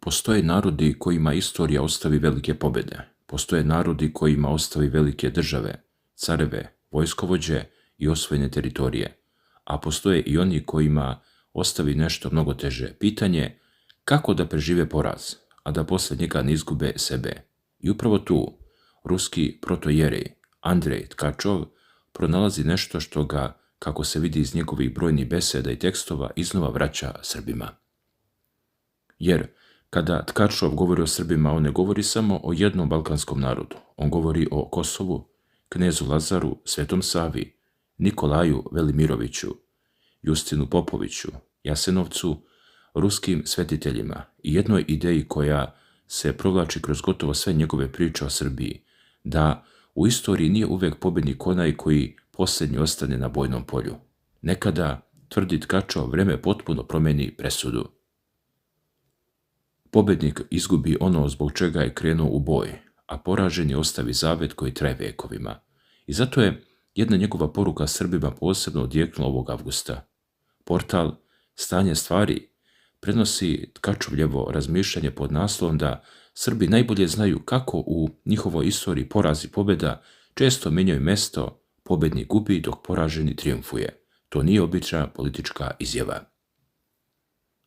Postoje narodi kojima istorija ostavi velike pobjede. Postoje narodi kojima ostavi velike države, careve, vojskovođe i osvojene teritorije. A postoje i oni kojima ostavi nešto mnogo teže. Pitanje kako da prežive poraz, a da posle njega ne izgube sebe. I upravo tu ruski protojerej Andrej Tkačov pronalazi nešto što ga, kako se vidi iz njegovih brojnih beseda i tekstova, iznova vraća Srbima. Jer kada Tkačov govori o Srbima, on ne govori samo o jednom balkanskom narodu. On govori o Kosovu, knezu Lazaru, Svetom Savi, Nikolaju Velimiroviću, Justinu Popoviću, Jasenovcu, ruskim svetiteljima i jednoj ideji koja se provlači kroz gotovo sve njegove priče o Srbiji, da u istoriji nije uvek pobjednik onaj koji posljednji ostane na bojnom polju. Nekada, tvrdi Tkačov, vreme potpuno promeni presudu. Pobjednik izgubi ono zbog čega je krenuo u boj, a poraženi ostavi zavet koji traje vekovima. I zato je jedna njegova poruka Srbima posebno odjeknula ovog avgusta. Portal Stanje stvari prenosi Tkačovljevo razmišljanje pod naslovom da Srbi najbolje znaju kako u njihovoj istoriji poraz i pobjeda često menjaju mesto, pobjednik gubi dok poraženi trijumfuje. To nije obična politička izjava.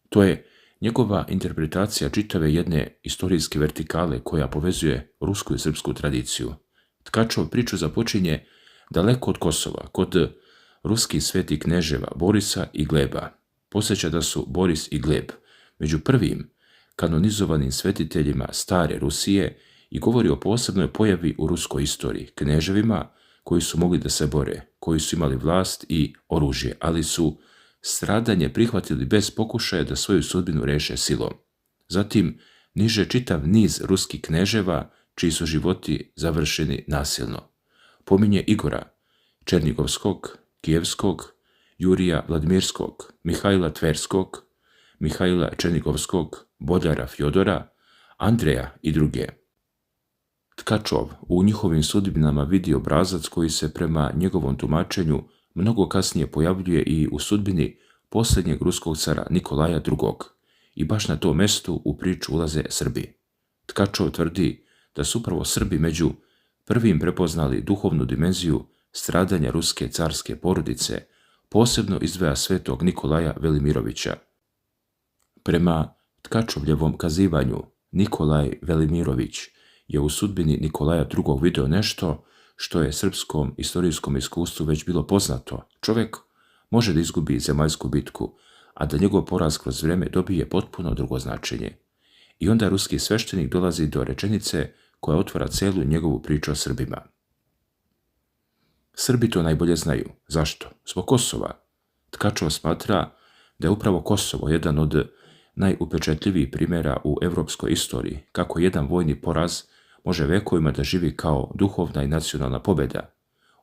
To je njegova interpretacija čitave jedne istorijske vertikale koja povezuje rusku i srpsku tradiciju. Tkačov priču započinje daleko od Kosova, kod ruskih svetih kneževa Borisa i Gleba. Podsjeća da su Boris i Gleb među prvim kanonizovanim svetiteljima stare Rusije i govori o posebnoj pojavi u ruskoj istoriji, kneževima koji su mogli da se bore, koji su imali vlast i oružje, ali su stradanje prihvatili bez pokušaja da svoju sudbinu reše silom. Zatim niže čitav niz ruskih kneževa čiji su životi završeni nasilno. Pominje Igora Černigovskog, Kijevskog, Jurija Vladimirskog, Mihajla Tverskog, Mihajla Černigovskog, Bodara Fjodora, Andreja i druge. Tkačov u njihovim sudbinama vidi obrazac koji se prema njegovom tumačenju mnogo kasnije pojavljuje i u sudbini posljednjeg ruskog cara Nikolaja II. I baš na to mestu u priču ulaze Srbi. Tkačov tvrdi da su upravo Srbi među prvim prepoznali duhovnu dimenziju stradanja ruske carske porodice, posebno izdvaja svetog Nikolaja Velimirovića. Prema Tkačovljevom kazivanju, Nikolaj Velimirović je u sudbini Nikolaja II. Video nešto što je srpskom istorijskom iskustvu već bilo poznato. Čovjek može da izgubi zemaljsku bitku, a da njegov poraz kroz vrijeme dobije potpuno drugo značenje. I onda ruski sveštenik dolazi do rečenice koja otvara celu njegovu priču o Srbima. Srbi to najbolje znaju. Zašto? Zbog Kosova. Tkačov smatra da je upravo Kosovo jedan od najupečatljivijih primjera u evropskoj istoriji, kako jedan vojni poraz može vekovima da živi kao duhovna i nacionalna pobjeda.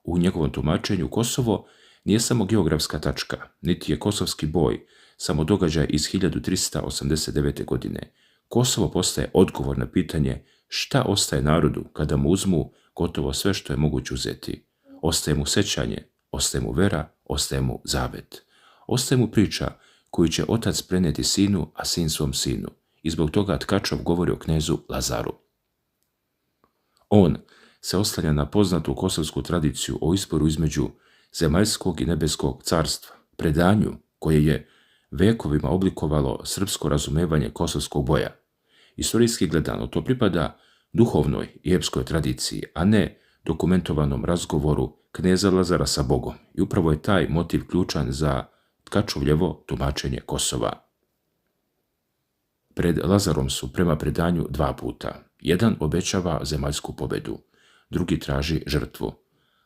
U njegovom tumačenju Kosovo nije samo geografska tačka, niti je kosovski boj samo događaj iz 1389. godine. Kosovo postaje odgovor na pitanje šta ostaje narodu kada mu uzmu gotovo sve što je moguće uzeti. Ostaje mu sećanje, ostaje mu vera, ostaje mu zavet. Ostaje mu priča koju će otac prenijeti sinu, a sin svom sinu. I zbog toga Tkačov govori o knezu Lazaru. On se oslanja na poznatu kosovsku tradiciju o izboru između zemaljskog i nebeskog carstva, predanju koje je vekovima oblikovalo srpsko razumevanje kosovskog boja. Istorijski gledano to pripada duhovnoj i epskoj tradiciji, a ne dokumentovanom razgovoru kneza Lazara sa Bogom. I upravo je taj motiv ključan za Tkačovljevo tumačenje Kosova. Pred Lazarom su prema predanju dva puta. Jedan obećava zemaljsku pobjedu, drugi traži žrtvu.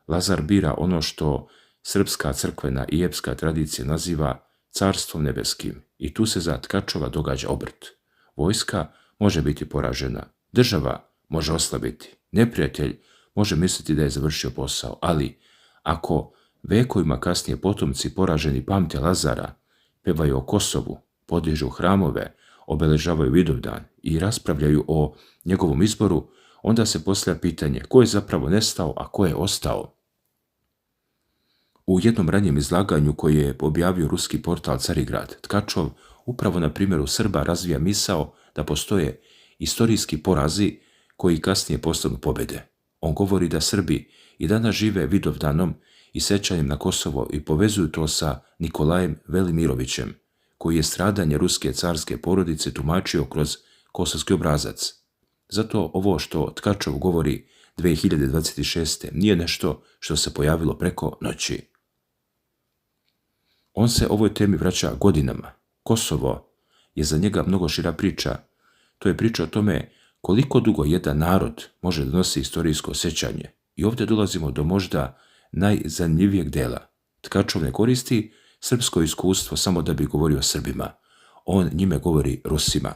Lazar bira ono što srpska crkvena i epska tradicija naziva carstvom nebeskim i tu se za Tkačova događa obrt. Vojska može biti poražena, država može oslabiti, neprijatelj može misliti da je završio posao, ali ako vekovima kasnije potomci poraženi pamte Lazara, pevaju o Kosovu, podižu hramove, obeležavaju Vidovdan i raspravljaju o njegovom izboru, onda se postavlja pitanje ko je zapravo nestao, a ko je ostao. U jednom ranijem izlaganju koje je objavio ruski portal Carigrad, Tkačov upravo na primjeru Srba razvija misao da postoje istorijski porazi koji kasnije postanu pobjede. On govori da Srbi i danas žive Vidovdanom i sećanjem na Kosovo i povezuju to sa Nikolajem Velimirovićem, koji je stradanje ruske carske porodice tumačio kroz kosovski obrazac. Zato ovo što Tkačov govori 2026. nije nešto što se pojavilo preko noći. On se ovoj temi vraća godinama. Kosovo je za njega mnogo šira priča. To je priča o tome koliko dugo jedan narod može da nosi istorijsko sjećanje. I ovdje dolazimo do možda najzanimljivijeg dela. Tkačov ne koristi srpsko iskustvo samo da bi govorio o Srbima. On njime govori Rusima.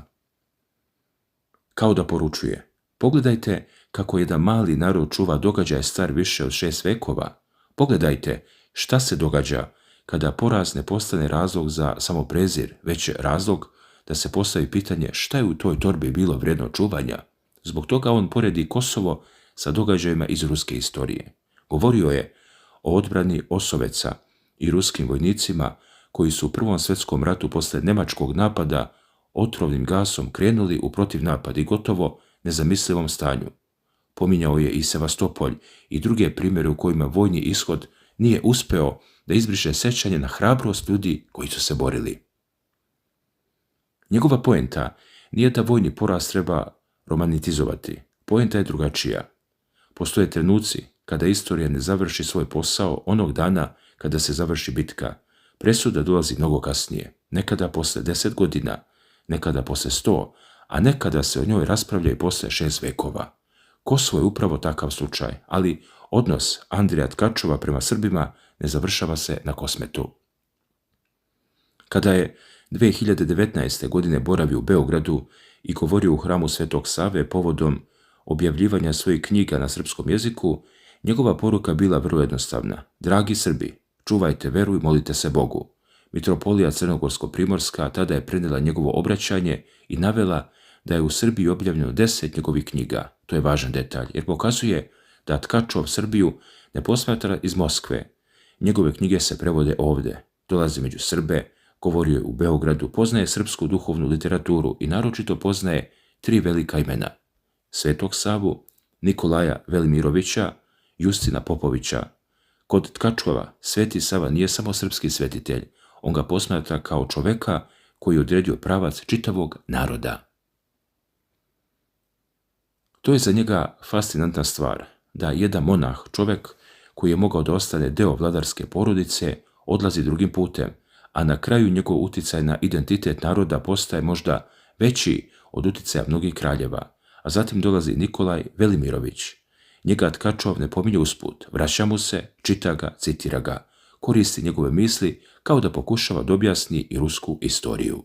Kao da poručuje: pogledajte kako jedan mali narod čuva događaj star više od 6 vekova. Pogledajte šta se događa kada poraz ne postane razlog za samoprezir, već je razlog da se postavi pitanje šta je u toj torbi bilo vrijedno čuvanja. Zbog toga on poredi Kosovo sa događajima iz ruske istorije. Govorio je o odbrani Osoveca i ruskim vojnicima koji su u Prvom svjetskom ratu posle nemačkog napada otrovnim gasom krenuli u protivnapad i gotovo nezamislivom stanju. Pominjao je i Sevastopolj i druge primjere u kojima vojni ishod nije uspeo da izbriše sećanje na hrabrost ljudi koji su se borili. Njegova poenta nije da vojni poraz treba romanitizovati. Poenta je drugačija. Postoje trenuci kada istorija ne završi svoj posao onog dana kada se završi bitka. Presuda dolazi mnogo kasnije, nekada posle 10 godina, nekada posle 100, a nekada se o njoj raspravlja i posle 6 vekova. Kosovo je upravo takav slučaj, ali odnos Andrija Tkačova prema Srbima ne završava se na Kosmetu. Kada je 2019. godine boravio u Beogradu i govorio u hramu Svetog Save povodom objavljivanja svojih knjiga na srpskom jeziku, njegova poruka bila vrlo jednostavna. Dragi Srbi, čuvajte veru i molite se Bogu. Mitropolija Crnogorsko-Primorska tada je prenijela njegovo obraćanje i navela da je u Srbiji objavljeno 10 njegovih knjiga. To je važan detalj, jer pokazuje da Tkačov Srbiju ne posmatra iz Moskve. Njegove knjige se prevode ovdje. Dolazi među Srbe, govorio je u Beogradu, poznaje srpsku duhovnu literaturu i naročito poznaje 3 velika imena: Svetog Savu, Nikolaja Velimirovića, Justina Popovića. Kod Tkačova Sveti Sava nije samo srpski svetitelj, on ga posmatra kao čoveka koji je odredio pravac čitavog naroda. To je za njega fascinantna stvar, da jedan monah, čovek koji je mogao da ostane deo vladarske porodice, odlazi drugim putem, a na kraju njegov uticaj na identitet naroda postaje možda veći od uticaja mnogih kraljeva. A zatim dolazi Nikolaj Velimirović. Njega Tkačov ne pominje usput, vraća mu se, čita ga, citira ga, koristi njegove misli kao da pokušava da objasni i rusku istoriju.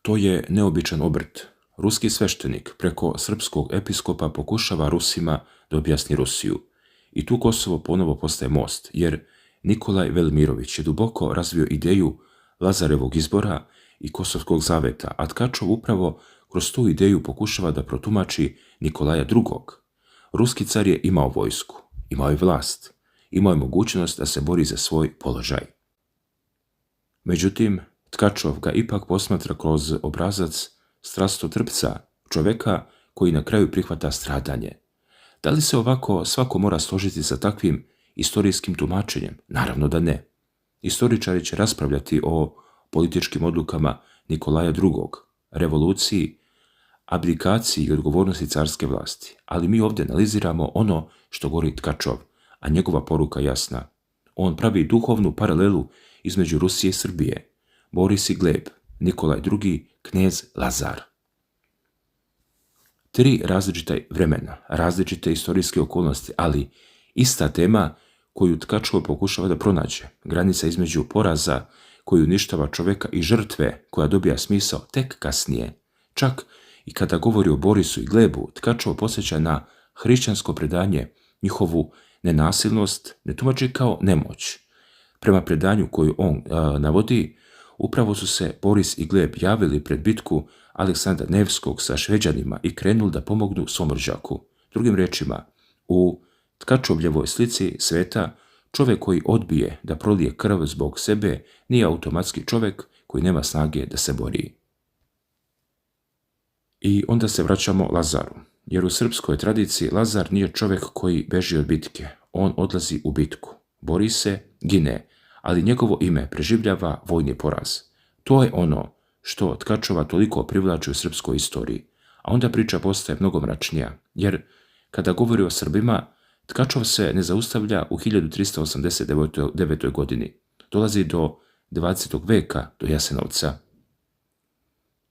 To je neobičan obrt. Ruski sveštenik preko srpskog episkopa pokušava Rusima da objasni Rusiju. I tu Kosovo ponovo postaje most, jer Nikolaj Velimirović je duboko razvio ideju Lazarevog izbora i Kosovskog zaveta, a Tkačov upravo kroz tu ideju pokušava da protumači Nikolaja II. Ruski car je imao vojsku, imao je vlast, imao je mogućnost da se bori za svoj položaj. Međutim, Tkačov ga ipak posmatra kroz obrazac strastotrpca, čoveka koji na kraju prihvata stradanje. Da li se ovako svako mora složiti sa takvim istorijskim tumačenjem? Naravno da ne. Istoričari će raspravljati o političkim odlukama Nikolaja II., revoluciji, abdikaciji i odgovornosti carske vlasti. Ali mi ovdje analiziramo ono što govori Tkačov, a njegova poruka jasna. On pravi duhovnu paralelu između Rusije i Srbije. Boris i Gleb, Nikolaj II., knez Lazar. 3 različita vremena, različite istorijske okolnosti, ali ista tema koju Tkačov pokušava da pronađe. Granica između poraza koji uništava čoveka i žrtve koja dobija smisao tek kasnije. Čak i kada govori o Borisu i Glebu, Tkačov podsjeća na hrišćansko predanje, njihovu nenasilnost ne tumači kao nemoć. Prema predanju koju on navodi, upravo su se Boris i Gleb javili pred bitku Aleksandra Nevskog sa Šveđanima i krenuli da pomognu svom rođaku. Drugim rečima, u Tkačovljevoj slici sveta, čovjek koji odbije da prolije krv zbog sebe nije automatski čovjek koji nema snage da se bori. I onda se vraćamo Lazaru, jer u srpskoj tradiciji Lazar nije čovjek koji beži od bitke, on odlazi u bitku, bori se, gine, ali njegovo ime preživljava vojni poraz. To je ono što Tkačova toliko privlači u srpskoj istoriji, a onda priča postaje mnogo mračnija, jer kada govori o Srbima, Tkačov se ne zaustavlja u 1389. godini, dolazi do 20. veka, do Jasenovca.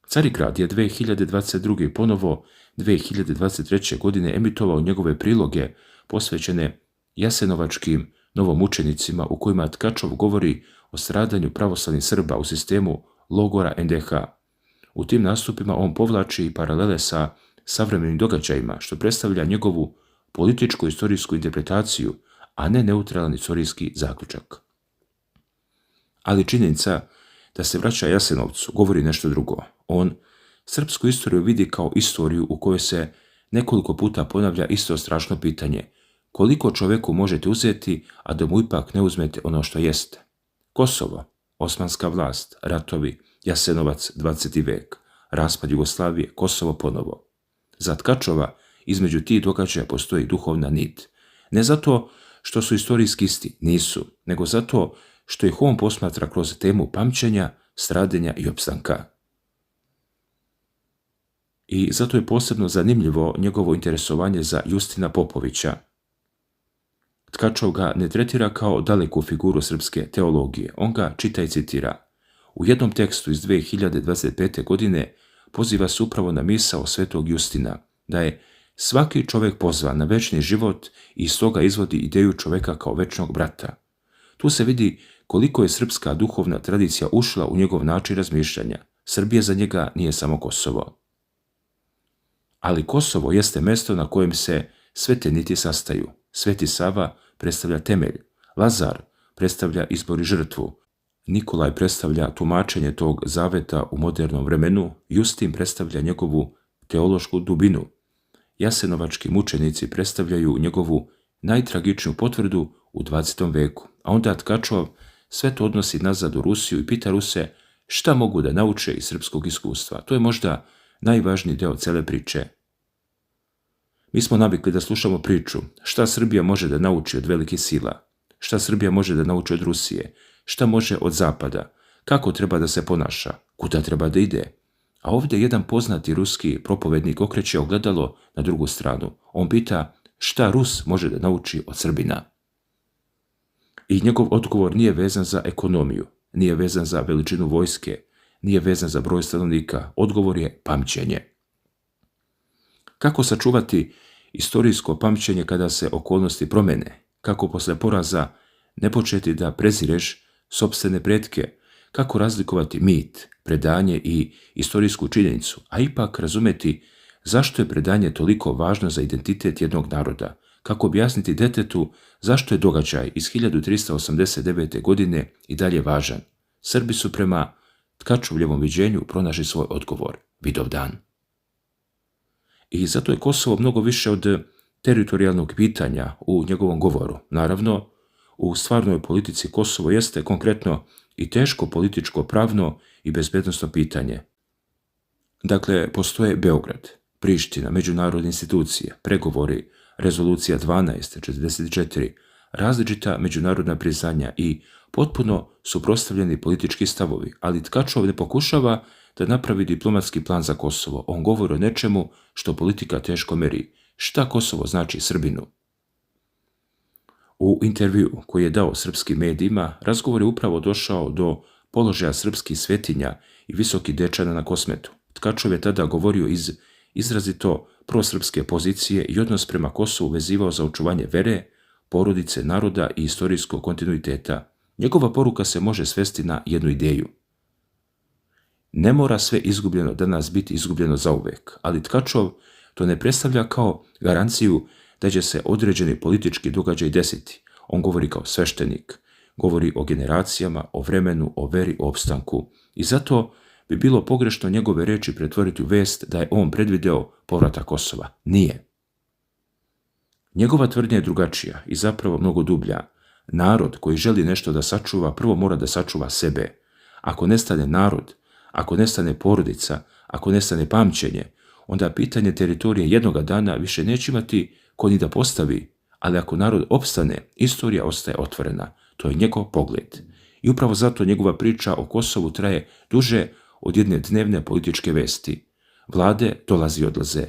Carigrad je 2022. i ponovo 2023. godine emitovao njegove priloge posvećene jasenovačkim novomučenicima u kojima Tkačov govori o stradanju pravoslavnih Srba u sistemu logora NDH. U tim nastupima on povlači i paralele sa savremenim događajima, što predstavlja njegovu političko-istorijsku interpretaciju, a ne neutralan istorijski zaključak. Ali činjenica da se vraća Jasenovcu govori nešto drugo. On srpsku istoriju vidi kao istoriju u kojoj se nekoliko puta ponavlja isto strašno pitanje: koliko čovjeku možete uzeti, a da mu ipak ne uzmete ono što jeste? Kosovo, osmanska vlast, ratovi, Jasenovac, 20. vek, raspad Jugoslavije, Kosovo ponovo. Za Tkačova između tih događaja postoji duhovna nit. Ne zato što su istorijski isti, nisu, nego zato što ih on posmatra kroz temu pamćenja, stradenja i opstanka. I zato je posebno zanimljivo njegovo interesovanje za Justina Popovića. Tkačov ga ne tretira kao daleku figuru srpske teologije, on ga čita i citira. U jednom tekstu iz 2025. godine poziva se upravo na misao svetog Justina, da je svaki čovjek pozvan na večni život i iz toga izvodi ideju čovjeka kao večnog brata. Tu se vidi koliko je srpska duhovna tradicija ušla u njegov način razmišljanja. Srbija za njega nije samo Kosovo. Ali Kosovo jeste mjesto na kojem se sve te niti sastaju. Sveti Sava predstavlja temelj, Lazar predstavlja izbor i žrtvu, Nikolaj predstavlja tumačenje tog zaveta u modernom vremenu, Justin predstavlja njegovu teološku dubinu. Jasenovački mučenici predstavljaju njegovu najtragičniju potvrdu u 20. veku, a onda Tkačov sve to odnosi nazad u Rusiju i pita Ruse šta mogu da nauče iz srpskog iskustva. To je možda najvažniji deo cele priče. Mi smo navikli da slušamo priču šta Srbija može da nauči od velikih sila, šta Srbija može da nauči od Rusije, šta može od Zapada, kako treba da se ponaša, kuda treba da ide. A ovdje jedan poznati ruski propovednik okreće ogledalo na drugu stranu. On pita šta Rus može da nauči od Srbina. I njegov odgovor nije vezan za ekonomiju, nije vezan za veličinu vojske, nije vezan za broj stanovnika. Odgovor je pamćenje. Kako sačuvati istorijsko pamćenje kada se okolnosti promene? Kako posle poraza ne početi da prezireš sopstvene pretke? Kako razlikovati mit, predanje i istorijsku činjenicu, a ipak razumeti zašto je predanje toliko važno za identitet jednog naroda? Kako objasniti detetu zašto je događaj iz 1389. godine i dalje važan? Srbi su prema Tkačovljevom viđenju pronašli svoj odgovor, Vidovdan. I zato je Kosovo mnogo više od teritorijalnog pitanja u njegovom govoru. Naravno, u stvarnoj politici Kosovo jeste konkretno i teško političko, pravno i bezbednosno pitanje. Dakle, postoje Beograd, Priština, međunarodne institucije, pregovori, rezolucija 1244, različita međunarodna priznanja i potpuno suprotstavljeni politički stavovi, ali Tkačov ne pokušava da napravi diplomatski plan za Kosovo. On govori o nečemu što politika teško meri. Šta Kosovo znači Srbinu? U intervju koji je dao srpskim medijima, razgovor je upravo došao do položaja srpskih svetinja i visokih dečana na Kosmetu. Tkačov je tada govorio iz izrazito prosrpske pozicije i odnos prema Kosovu vezivao za očuvanje vere, porodice, naroda i istorijskog kontinuiteta. Njegova poruka se može svesti na jednu ideju. Ne mora sve izgubljeno danas biti izgubljeno zauvek, ali Tkačov to ne predstavlja kao garanciju da će se određeni politički događaj desiti. On govori kao sveštenik, govori o generacijama, o vremenu, o veri, o opstanku. I zato bi bilo pogrešno njegove reči pretvoriti u vest da je on predvideo povratak Kosova. Nije. Njegova tvrdnja je drugačija i zapravo mnogo dublja. Narod koji želi nešto da sačuva, prvo mora da sačuva sebe. Ako nestane narod, ako nestane porodica, ako nestane pamćenje, onda pitanje teritorije jednoga dana više neće imati ko ni da postavi, ali ako narod opstane, istorija ostaje otvorena. To je njegov pogled. I upravo zato njegova priča o Kosovu traje duže od jedne dnevne političke vesti. Vlade dolazi i odlaze.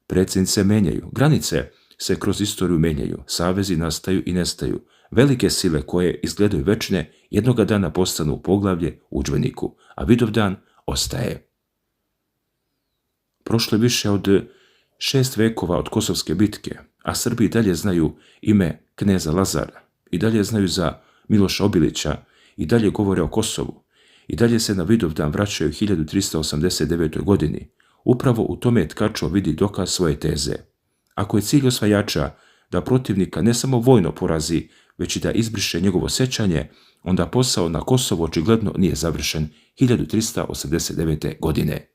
Predsjednice menjaju. Granice se kroz istoriju menjaju. Savezi nastaju i nestaju. Velike sile koje izgledaju večne jednoga dana postanu poglavlje u udžbeniku, a Vidovdan ostaje. Prošlo je više od 6 vekova od Kosovske bitke, a Srbi i dalje znaju ime kneza Lazara, i dalje znaju za Miloša Obilića, i dalje govore o Kosovu, i dalje se na Vidovdan vraćaju 1389. godini. Upravo u tome Tkačo vidi dokaz svoje teze. Ako je cilj osvajača da protivnika ne samo vojno porazi, već i da izbriše njegovo sjećanje, onda posao na Kosovu očigledno nije završen 1389. godine.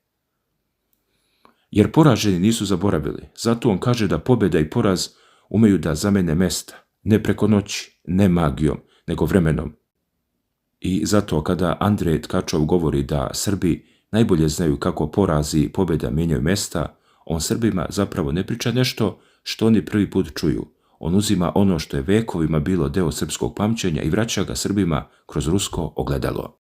Jer poraženi nisu zaboravili, zato on kaže da pobjeda i poraz umeju da zamene mesta, ne preko noći, ne magijom, nego vremenom. I zato kada Andrej Tkačov govori da Srbi najbolje znaju kako porazi i pobjeda mijenjaju mesta, on Srbima zapravo ne priča nešto što oni prvi put čuju. On uzima ono što je vekovima bilo deo srpskog pamćenja i vraća ga Srbima kroz rusko ogledalo.